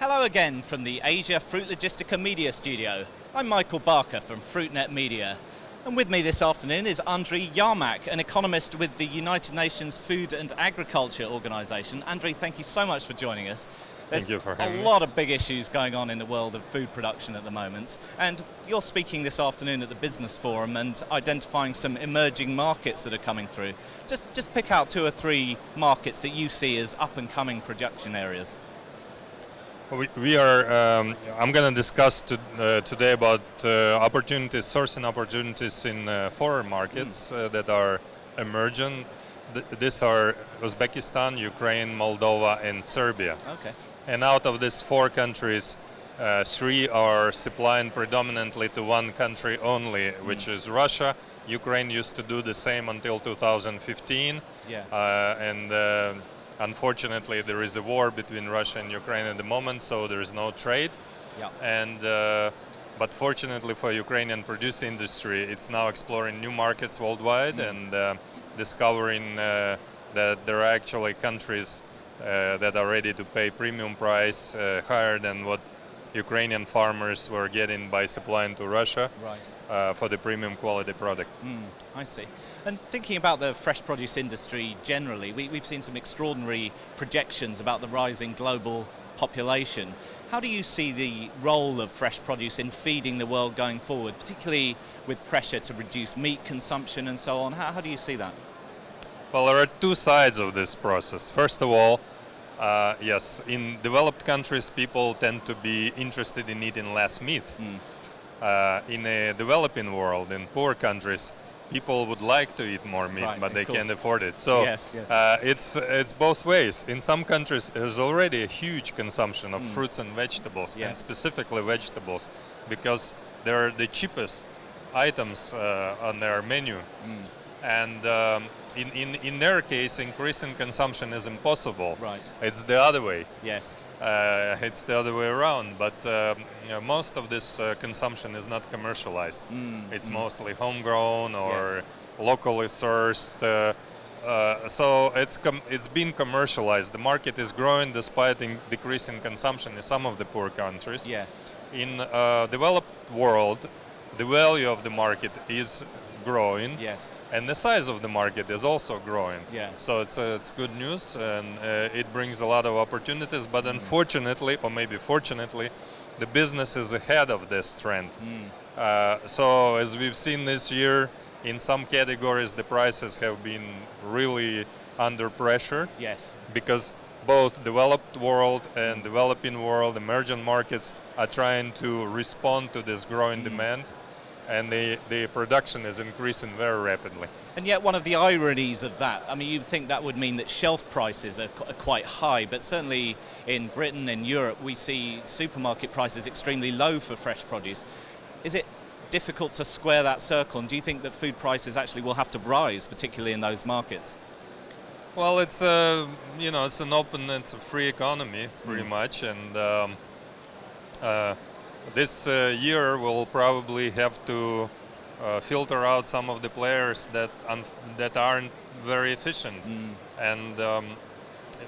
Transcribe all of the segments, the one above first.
Hello again from the Asia Fruit Logistica Media Studio. I'm Michael Barker from FruitNet Media. And with me this afternoon is Andriy Yarmak, an economist with the United Nations Food and Agriculture Organization. Andriy, thank you so much for joining us. Thank you for having me. A lot of big issues going on in the world of food production at the moment. And you're speaking this afternoon at the Business Forum and identifying some emerging markets that are coming through. Just pick out 2 or 3 markets that you see as up-and-coming production areas. We are. I'm going to discuss today about opportunities, sourcing opportunities in foreign markets that are emerging. These are Uzbekistan, Ukraine, Moldova, and Serbia. Okay. And out of these 4 countries, 3 are supplying predominantly to one country only, which is Russia. Ukraine used to do the same until 2015. Yeah. Unfortunately, there is a war between Russia and Ukraine at the moment, so there is no trade. Yeah. But fortunately for Ukrainian produce industry, it's now exploring new markets worldwide and discovering that there are actually countries that are ready to pay premium price higher than what Ukrainian farmers were getting by supplying to Russia. Right. For the premium quality product. I see. And thinking about the fresh produce industry generally, we've seen some extraordinary projections about the rising global population. How do you see the role of fresh produce in feeding the world going forward, particularly with pressure to reduce meat consumption and so on? How do you see that? Well, there are 2 sides of this process. First of all, yes, in developed countries, people tend to be interested in eating less meat. In a developing world, in poor countries, people would like to eat more meat, right, but they course. can't afford it. So yes. it's both ways. In some countries, there's already a huge consumption of fruits and vegetables, and specifically vegetables, because they're the cheapest items on their menu. And in their case, increasing consumption is impossible. Right. It's the other way. Yes. It's the other way around, but most of this consumption is not commercialized. It's mostly homegrown or locally sourced. So it's been commercialized. The market is growing despite decreasing consumption in some of the poor countries. Yeah. In developed world, the value of the market is growing. Yes. And the size of the market is also growing. Yeah. So it's good news, and it brings a lot of opportunities. But unfortunately, or maybe fortunately, the business is ahead of this trend. So as we've seen this year, in some categories, the prices have been really under pressure. Yes. Because both developed world and developing world, emerging markets, are trying to respond to this growing demand. And the production is increasing very rapidly. And yet one of the ironies of that, I mean, you'd think that would mean that shelf prices are quite high, but certainly in Britain and Europe, we see supermarket prices extremely low for fresh produce. Is it difficult to square that circle? And do you think that food prices actually will have to rise, particularly in those markets? Well, it's it's it's a free economy, pretty much, and this year we'll probably have to filter out some of the players that aren't very efficient, and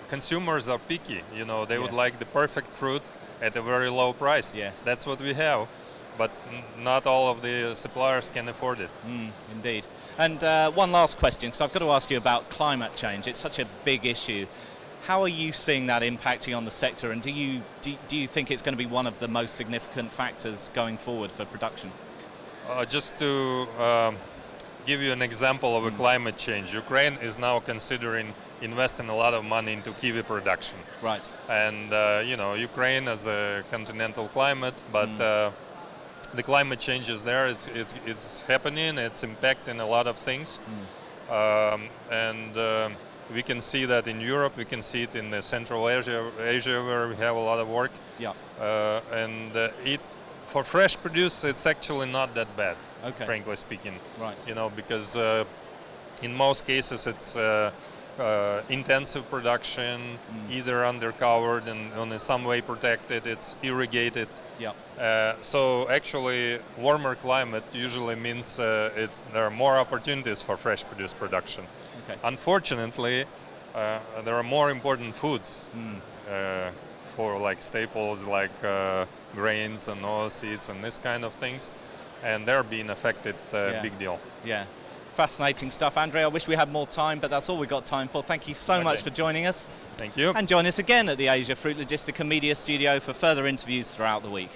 consumers are picky. They would like the perfect fruit at a very low price. Yes. That's what we have, but not all of the suppliers can afford it. Indeed. And one last question, because I've got to ask you about climate change. It's such a big issue. How are you seeing that impacting on the sector, and do you think it's going to be one of the most significant factors going forward for production? Just to give you an example of a climate change, Ukraine is now considering investing a lot of money into kiwi production. Right. And Ukraine has a continental climate, but the climate change is there. It's happening. It's impacting a lot of things, we can see that in Europe. We can see it in Central Asia, where we have a lot of work. Yeah. For fresh produce, it's actually not that bad, frankly speaking. Right. Because in most cases it's intensive production, either undercovered and in some way protected. It's irrigated. Yeah. So actually, warmer climate usually means there are more opportunities for fresh produce production. Okay. Unfortunately, there are more important foods for like staples like grains and oilseeds and this kind of things, and they're being affected big deal. Yeah. Fascinating stuff, Andriy. I wish we had more time, but that's all we've got time for. Thank you so much for joining us. Thank you. And join us again at the Asia Fruit Logistica Media Studio for further interviews throughout the week.